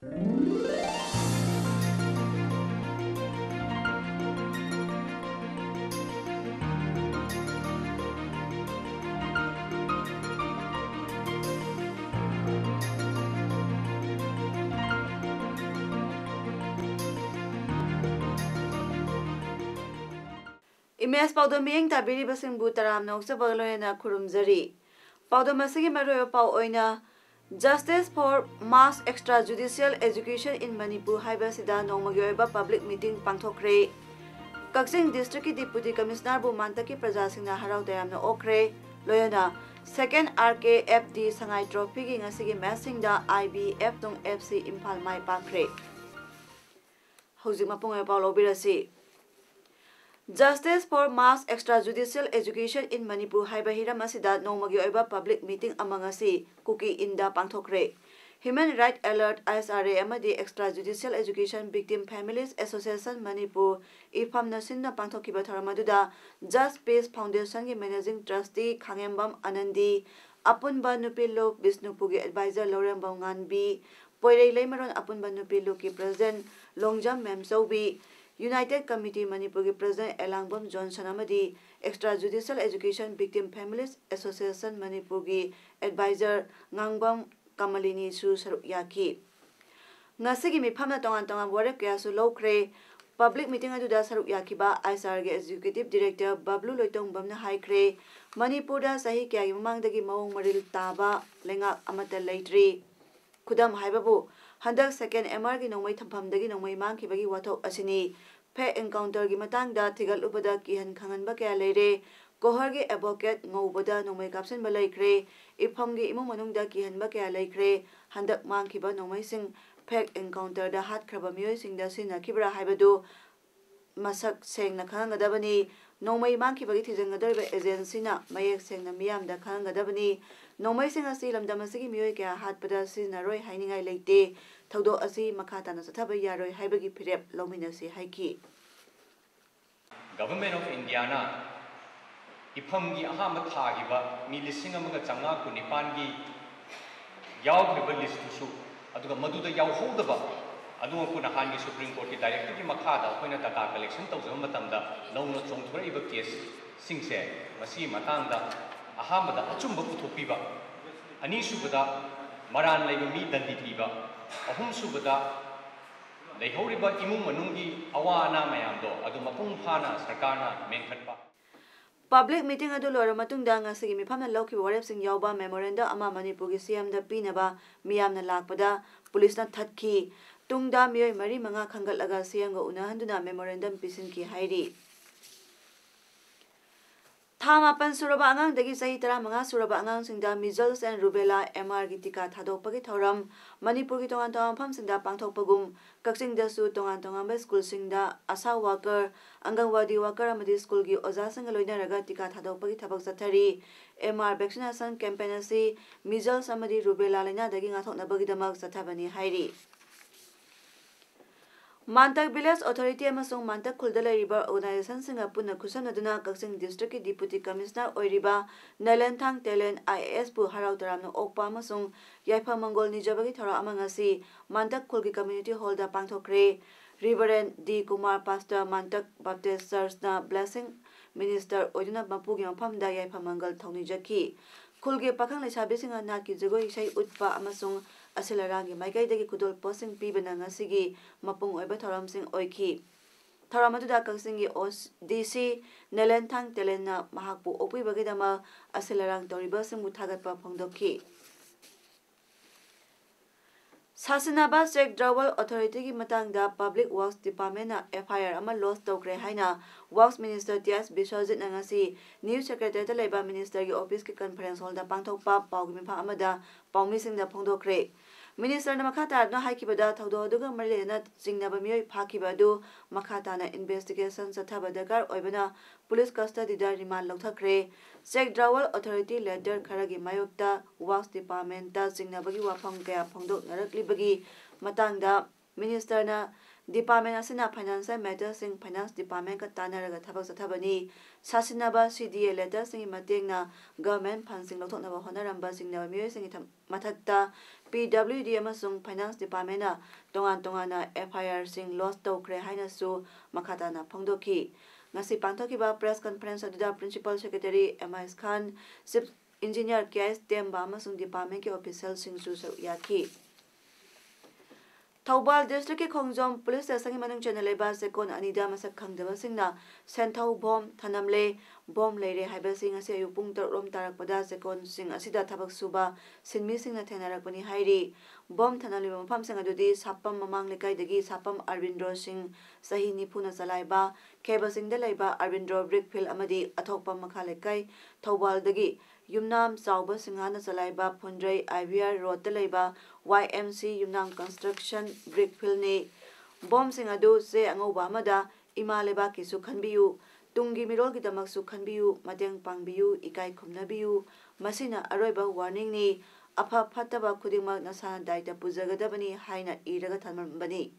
Imes Paodam miyeng tabiri basingbu taram noksabag loyana khurumjari. Paodam asigi maroyo pau oina Justice for Mass Extrajudicial Education in Manipur haibasida nongmagi oiba public meeting pangthokre. Kaksing District ki Deputy Commissioner bu mantaki prajasingna harau tayamna okre. Loyana Second RKFD Sangai Trophy gi ngasigi matchingda IBF tong FC Imphal mai pakre. Hojik mapung oiba lobirasi. Justice for Mass Extrajudicial Education in Manipur haiba hiram asida nongmagi oiba public meeting amang asi Kuki Inda pangthokre. Human Rights Alert ISRA amadi Extrajudicial Education Victim Families Association Manipur ifam nasinna pangthokiba thoramaduda Just Peace Foundation gi Managing Trustee Khangembam Anandi Apunba Nupilo Bisnupugi Advisor Lorembam Nganbi Poirei Leimaron Apunba Nupilo ki President Longjam Memsobi United Committee Manipur ki President Elangbam Johnson amadi Extrajudicial Education Victim Families Association Manipur ki Advisor Ngangbam Kamalini su saruk yaki. Ngasigi mifamna tongan warep kaya su lokre public meeting aduda saruk yaki ba ISR ge Executive Director Bablu Loitong Bamna haikre Manipur da sahi kaya gi mamangdagi mawong maril taba lengak amata leitri. Kudam haibabu handak second MR gi nongmai thampamdagi nongmai mangkhibagi wathok asini phe encounter gi matangda thigal ubada kihan khanganba kaya leire kohar gi advocate ngobada nongmai kapsen ba leikre ifam gi imong manungda kihanba kaya leikre handak mangkhiba nongmai sing phe encounter da hat khraba miyoi singda sina khibra haibadu masak sengna khangadabani nongmai mangkhibagi thijangadariba agency na mayek sengna miyamda khangadabani nongmai sing asi lamdam asigi miyoi kaya hatpada sina roi hainingai leite thodo asi makha na sathaba yaroi haibagi phirep lominasi haiki. Government of India na ifamgi ahama thagiba mi lising amaga changa kunipan gi yaw list su aduga maduda yaw hodaba aduga kuna hangi Supreme Court ki directive ki makha da koina data collection tawjam matamda nongno chongthura iba case singse masi matangda ahama da achumba puthokpiba ani subada maran leiba mi dandi piba ahum subada leihoriba imung manungi awa ana mayamdo adu mapung phana sarkarna mengkhatpa. Public meeting adu lora matungda ngasigi mifamna lokhi warep sing yawba memorandum ama Manipur gi CM da pinaba miyamna lakpada police na thatki tungda miyoi mari manga khangatlaga CM ga unahanduna memorandum pisinki hairi. Thamapan suraba angang dagi sahi tara manga suraba angang singda measles and rubella MR gi tika thadokpagi thoram Manipur gi tongan pham singda pangthokpagum kaksing da su tongan ba school singda asa worker angangwadi worker amadi school gi oja sing loinaraga tika thadokpagi thabak sathari MR vaccination campaign asi measles amadi rubella laina dagi ngathoknabagi damak sathabani hairi. Mantak Village Authority amasung Mantak Kuldala River Organization singa punna khusanaduna Kaksing District ki Deputy Commissioner oiriba Nalenthang Talent IAS bu harau taramna okpa amasung Yaifa Mongol nijabagi thora amangasi Mantak Kulgi Community Hall da pangthokre Reverend D Kumar Pastor Mantak Baptist Church na Blessing Minister oiduna mapugi maphamda Yaifa Mongol thaunijaki Kulgi pakhang lesabi singa naki jagoi sai utpa amasung asilarangi maigaidagi kudol posing pibana ngasigi mapung oiba thoram sing oiki thoramatuda kaksingi DC Nalenthang Telena mahakpu opibagi dama asilarang toriba sing muthagatpa phongdokhi. Sasinaba Check Drawal Authority ki matangda Public Works Department na FIR ama loss tokre haina Works Minister T.S. Biswajit na ngasi New Secretary ta leba Minister ki office ki conference hall da pangthokpa pawgi mipha amada pawmising da phongdokre. Minister na makata na haikibada thawdo duga marlena jingnaba miyoi phakibadu makata na investigation sathaba dakar oibana police custody da remand lauthakre. Check Drawal Authority letter kharagi mayokta Works Department ta jingnabagi wafam kaya phongdok narakli bagi matangda Minister na Department asina financial matters sing finance department ka tanaraga thabak sathabani sasinaba CDA letter sing matengna government funds sing lothoknaba honaramba sing na miyoi sing mathakta PWD amasung finance department na tongan FIR sing loss tawkre haina su makata na phongdoki ngasi pangthokiba press conference aduda principal secretary MS Khan chief engineer KS Temba amasung department ke official sing su yaki Taubal District ki Khongjom Police Station manung channel leba sekon anida masak khangdaba singna senthau bom thanamle bom leire haiba sing ase ayupung rom tarakpada sekon sing asida thabak suba sinmi singna thenarakpani hairi bom thanaliba mafam sing adudi sapam mamang lekai dagi sapam Arvindro Singh sahi nipuna salaiba kheba singda leiba Arvindro Brickfield amadi athokpam makha lekai Taubal dagi Yumnam Sauba Singhana Salaiba Pundrai IVR Road Leiba YMC Yumnam Construction Brickfield ne Bom Singadu Se Angoba Mada Imaleba Kisu Khanbiyu Tungi Mirol Gidamak Su Khanbiyu Mateng Pangbiyu Ikai Khumnabiyu Masina Aroiba warning ni Apha Phataba Khudimak Nasana Daita Pujagadabani Haina Iraga Thanmambani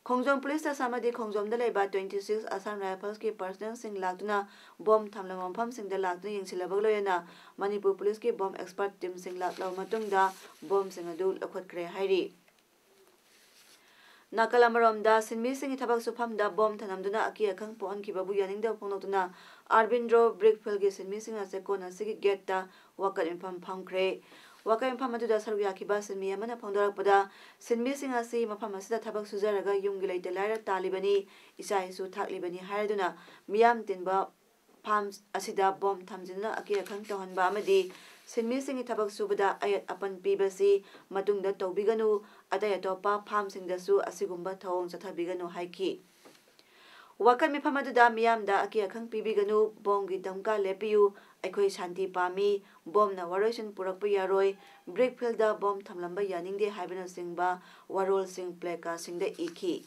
Khongjom Police Samadi Khongjom Dalaiba 26 Assam Rifles ki personnel sing lagduna bom thamlam mafam sing da lagduna yengsilabak loyana Manipur Police ki bom expert team sing laklaw matungda bom sing adu lakhotkre hairi Nakalamaramda sinmi sing thabak sufamda bom thanamduna aki akhang pon kibabu yaningda phonotuna Arvindro Brickfield ki sinmi sing ase kona sigi gate ta wakat infam phamkre Wakai Pamadu da Sarvia Kibas and Miamana Pondorapada, Sin missing a sea, Mapamasida Tabak Suzaraga, Yungilate the Lyra Talibani, Isai Su Taklibani Haraduna, Miam Tinba, Palms Asida Bomb Tamzina, Akia Kantohan Bamadi, Sin missing Tabak Subada, Ayat upon Bibasi, Matunda Tobiganu, Adayatopa, Palms in the Su, Asigumba Tong, Satabigano Haiki. Wakan mi phamadu da miyam da aki akhang pibiganu bomgi damka lepiyu aikhoi shanti pami bom na waroisin purakpa yaroi Brickfield da bom thamlamba yaningde haibana singba warol sing pleka singda iki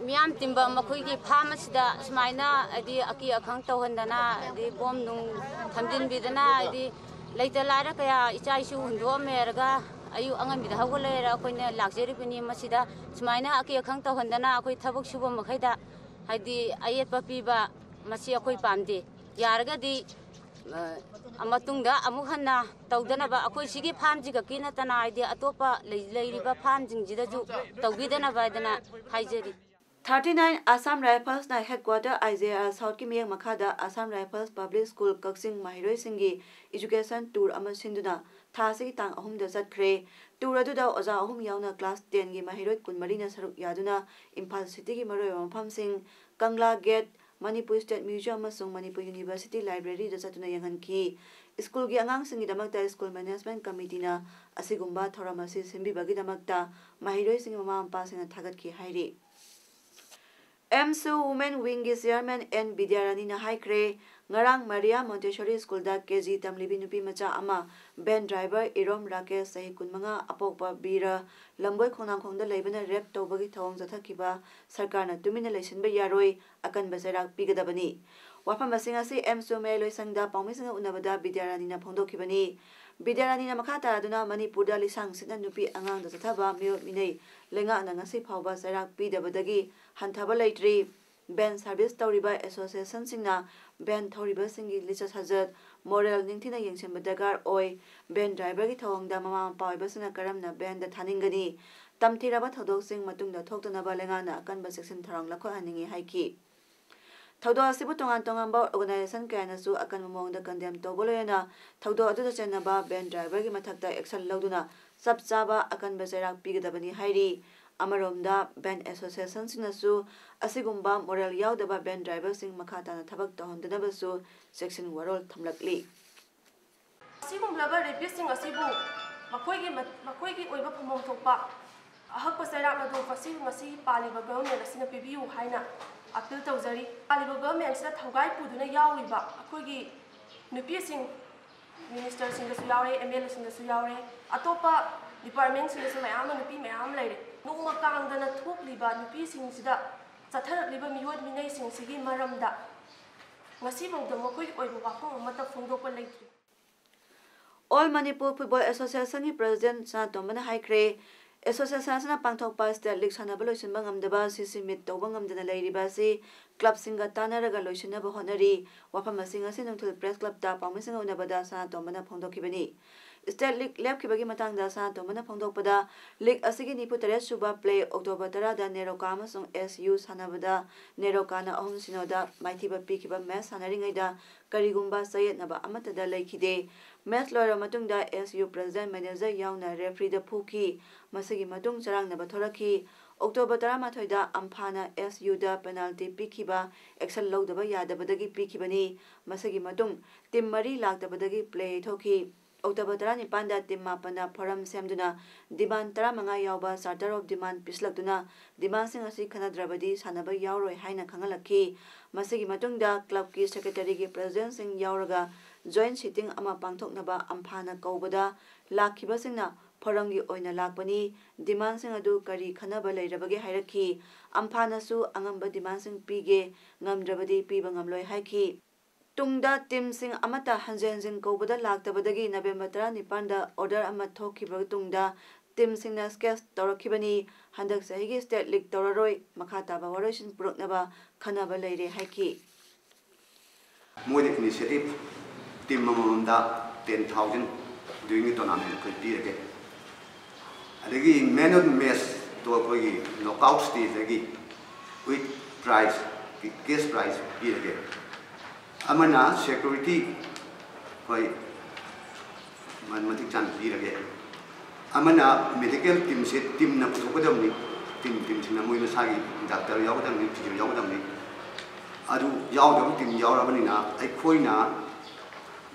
Miyam timba makoi ki pharmacy-da sumaina adi aki akhang tawhandana adi bom nung thamjin bidana adi leita lara kaya icha isu hundo merga ayu angam bida hawlera koina luxury bini masida sumaina aki akhang tawhandana akoi thabak suba makhaida hadi ayet papiba masi akoi pamde yargadi amatungda amukhanna tawdana ba akoi sigi farm ji ka kina tana ide atopa leiriba farm jingjida ju tawbidana ba dana haijeri 39 Assam Rifles na headquarter IJR South ki miyang makhada Assam Rifles Public School Kaksing Mahiroi Singi Education Tour ama sinduna thasi tang ahum da chatkre tour aduda oja ahum yauna class 10 gi Mahiroi kunmari na saruk yaduna Imphal City gi maroi mafam sing Kangla Gate Manipur State Museum amasung Manipur University Library da chatuna yangan ki school gi angang singi damakta school management committee na asigumba thoramasi simbi bagi damakta Mahiroi singi mama ampa singa thagat ki hairi MSU Women Wing ki Chairman N Bidyarani na haikre ngarang Maria Montessori School da KG tamlibi nupi macha ama Ben driver Irom Rakesh sahi kunmanga apokpa bira lamboi khonang khongda leibana rep tawbagi thawang jathakiba sarkarna tumina leisinba yaroi akan bajarak pigadabani wafam asinga si MSU me loisangda pawmisinga unabada Bidyarani na phongdokibani Bidyarani na makhata aduna Manipurda lisang sina nupi angang da jathaba miyot minei lenga na ngasi phawba jarak pidabadagi hanthaba leitri Ben service tawriba association singna Ben thoriba singi licha sajat moral ningthina yengsemba dagar oi Ben driver gi thawangda mama pawaiba sina karamna Ben da thaningani tamthiraba thodok sing matungda thoktanaba lenga na akanba section tharang lakho haningi haiki Thaudo asibu tongan ba organization kaya nasu akan mamongda condemn toboloyana thaudo aduda chenaba Ben driver gi mathakta action lauduna sab chaba akan bajarak pigadabani hairi Amaromda Ben Association sinasu asigumba moral yaudaba Ben driver sing makhata na thabak tahondanabasu section warol thamlakli asigumlaba review sing asibu makoigi oiba phamong thokpa ahakpa sarak na do fasi ngasi paliba government asina pibiu haina appeal tawjari paliba government sina thogai puduna yawiba akoigi nupi sing minister sing dasu yaure MLA sing dasu yaure atopa department sing dasu mayam nupi mayam leire nungma kangdana thokliba nupi sing sida chatharakliba miyod minai sing sigi maramda ngasi bawda makoi oiba wafang amata phongdokpa leitri All Manipur Football Association ki president Sanatomana haikre Association pangthokpa state league sanaba loisinba ngamdaba CC meet tawba ngamdana leiriba si club singa tanaraga loisinaba honari wafam asing asi nungthul press club ta pangmisinga unabada sa tomana phongdokibani state league lab kibagi matangda sa tomana phongdokpada league asigi nipu tare suba play October 10 da Neroka amasung SU sanabada Neroka na ahum sinoda maithiba pikiba match sanaringaida karigumba sayetnaba amatada laikide match loira matungda SU president manager yauna referee da phuki masigi matung charangnaba thoraki October 13 da amphana SU da penalty pikiba action lawdaba yadabadagi pikibani masigi matung team mari laktabadagi play thoki October 19 da team mapana forum semduna demand 15 yawba charter of demand pislakduna demand sing asi khanadrabadi sanaba yawroi haina khangalaki masigi matungda club ki secretary ki president sing yawraga joint sitting ama pangthoknaba amphana kaubada lakhiba singna foramgi oina lakpani demand sing adu kari khanaba leirabage hairaki amphana su angamba demand sing pige ngamdrabadi piba ngamloi haiki tungda team sing amata hanjenjin kaubada laktabadagi November 19 da order ama thokhiba tungda team singna sketch tawrakhibani handak sahigi state league tawraroi makhataba waroisin puruknaba khanaba leire haiki Mode initiative team mamamda 10,000 doing the tournament could be again. Again, man of match to a knockout stage again with prize, case prize be again. Amana security by mathematic be again. Amana medical team set team na putukadamni team sinamui masagi doctor yawadamni teacher yawadamni adu yawdam team yawrabanina aikoina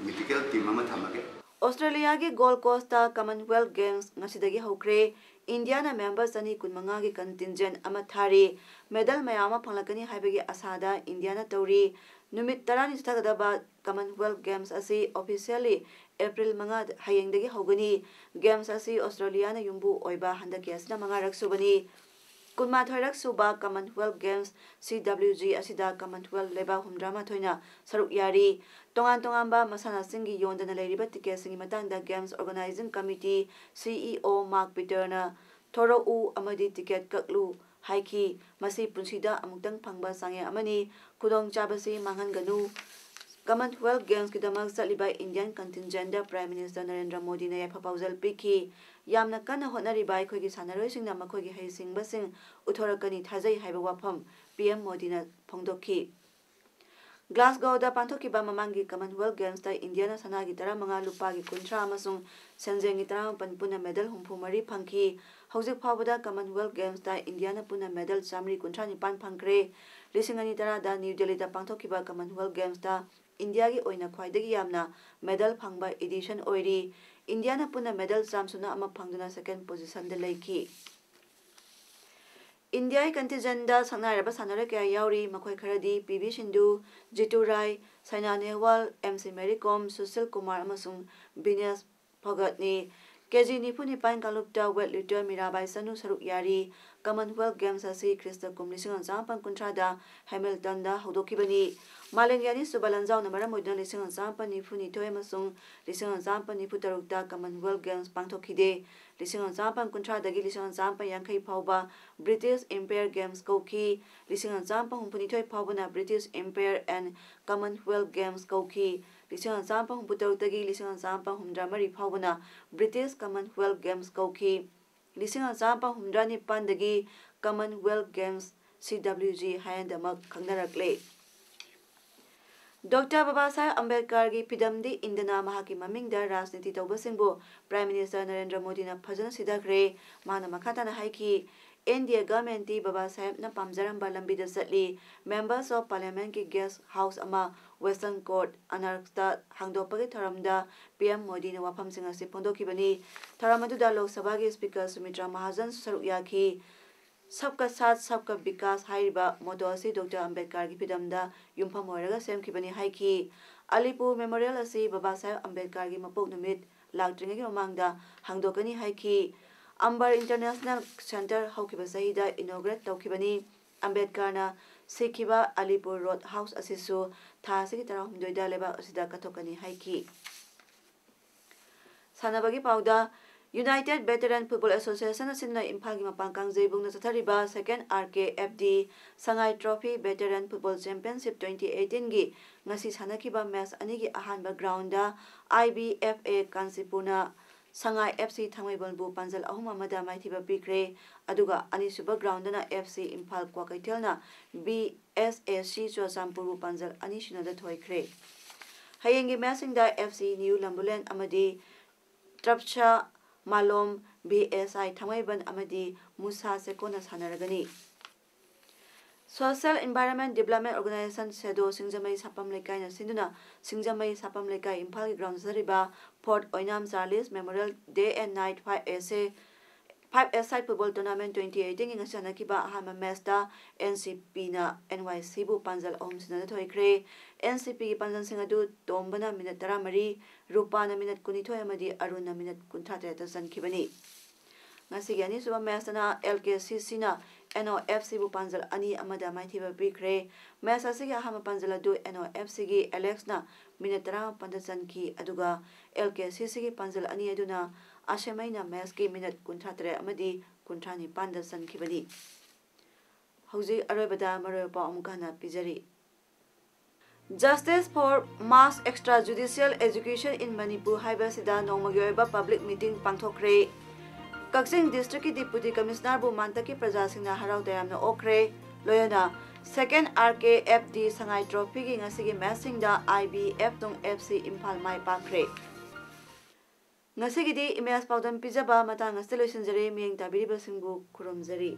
medical team ama thamage Australia gi Gold Coast ta Commonwealth Games ngasidagi hokre India na members ani kunmanga gi contingent ama thari medal mayama phanglakani haibagi asada India na tawri numit 10 thagada Commonwealth Games asi officially April manga hayengdagi hogani games asi Australia na yumbu oiba handaki asna manga raksubani kunma thoirak suba Commonwealth Games CWG asida Commonwealth leba humdrama thoina saruk yari tongan ba masana singi yondana leiriba ticket singi matangda Games Organizing Committee CEO Mark Peter na thoro u amadi ticket kaklu haiki masi punsida amutang phangba sangye amani kudong chabasi manghanganu Commonwealth Games kidamak saliba Indian contingent da Prime Minister Narendra Modi na yaphapawjal piki yamna kana honariba aikogi sanaroisingna makogi heisingbasing uthorakani thajai haiba wafam PM Modi na phongdokhi Glasgow da panthokiba mamangi Commonwealth Games ta India na sanagi 15 lupagi 30 amasung senjengi 18 puna medal 34 phangki hojik phawada Commonwealth Games ta India na puna medal 139 phangkre 2010 da New Delhi da panthokiba Commonwealth Games ta India gi oina khwaidagi yamna medal phangba edition oiri India na puna medal samsuna ama phangduna second position da leiki India contingent da sangnaraba sanare kaya yauri makhoi kharadi PV Sindhu Jitu Rai Saina Nehwal MC Mary Kom Sushil Kumar amasung Binesh Phogat ni KG Nipuni Pan Kalupta weightlifter Mirabai Sanu saruk yari Commonwealth Games asi Krista Kumlising Zampan Kuntrada Hamilton da hodokibani Malengyani Subalanzau na maramoidna Lising Zampan Nifuni Toy amasung Lising Zampan Niputarukta Commonwealth Games pangthokide Lising Zampan Kuntradagi Lising Zampan Yankai Phauba British Empire Games Koki Lising Zampan Humpuni Toy Phaubana British Empire and Commonwealth Games Koki Lising Zampan Humputarutagi Lising Zampan Humdramari Phaubana British Commonwealth Games Koki Lising Zampan Humdrani Pandagi Commonwealth Games CWG Hayandamak Khangnarakle Dr. Babasaheb Ambedkar gi pidamdi indana mahaki mamingda rajniti tawbasingbu Prime Minister Narendra Modi na phajana sidakre mana makhatana haiki India government ti Babasaheb na pamjaramba lambida satli members of parliament ki guest house ama Western Court anarkta hangdopagi tharamda PM Modi na wafam singa si phondokibani tharamadu da Lok Sabha gi speaker Sumitra Mahajan saruk yaki सबका साथ सबका विकास हाइबा मोटो असि doctor Ambedkar की फिदमदा युमफम होरगा सेमखिबनी हाइकी Alipur memorial असि बाबा साहेब अंबेडकर की मपोक नुमित लाक्ट्रिंग की ममांगदा हांगदोकनी हाइकी अंबर international centre हौखिबा सहिदा inaugurate तौखिबनी Ambedkar ना सिखिबा Alipur road house असिसु थासिकी तरह हुमदोइदा लेबा असिदा कथोकनी हाइकी सानाबगी पाउदा United Veteran Football Association asina Imphal gi mapang kangjebung na chathariba second RKFD Sangai Trophy Veteran Football Championship 2018 gi ngasi sanakiba match ani gi ahanba ground da IBFA Kansipuna Sangai FC Thangmaibanbu Panjal ahum amada maithiba pikre aduga anisuba ground na FC Imphal Kwakaitelna BSAC Chosampuru Panjal anisuna da thoikre hayengi matching da FC New Lambulen amadi Trapcha Malom BSI Thangmaiban amadi Musa Sekona sanaragani Social Environment Development Organization Sedo Singjamai Sapam Lekai na sinduna Singjamai Sapam Lekai Imphal ground zariba Port Oinam Charles Memorial Day and Night 5SI Football Tournament 2018 ng sanakiba ahama match da NCP na NYC bu panjal ahum sina thoikre NCP panjal singadu tombana minute 13 rupa na minute 12 amadi arun na minute 13 ta sankibani ngasi gani suba match na LKCC na NOFC bu panjal ani amada maithiba bikre match asigi ahama panjal adu NOFC gi Alex na minute 10 panda sanki aduga LKCC gi panjal ani aduna Ashemaina match ki minute 13 amadi 13 panda sankibani hauji arabada maropa amukana pijari Justice for Mass Extrajudicial Education in Manipur haibasida nongmagyoiba public meeting pangthokre Kaksing District ki Deputy Commissioner bu mantaki praja singna harau tayamna okre loyana second RKFD Sangai Trophy gi ngasigi matching da IBF tong FC Imphal mai pakre Ngasigidi image Paodam pijaba matang solution jare miyeng tabiriba singbu kurumjari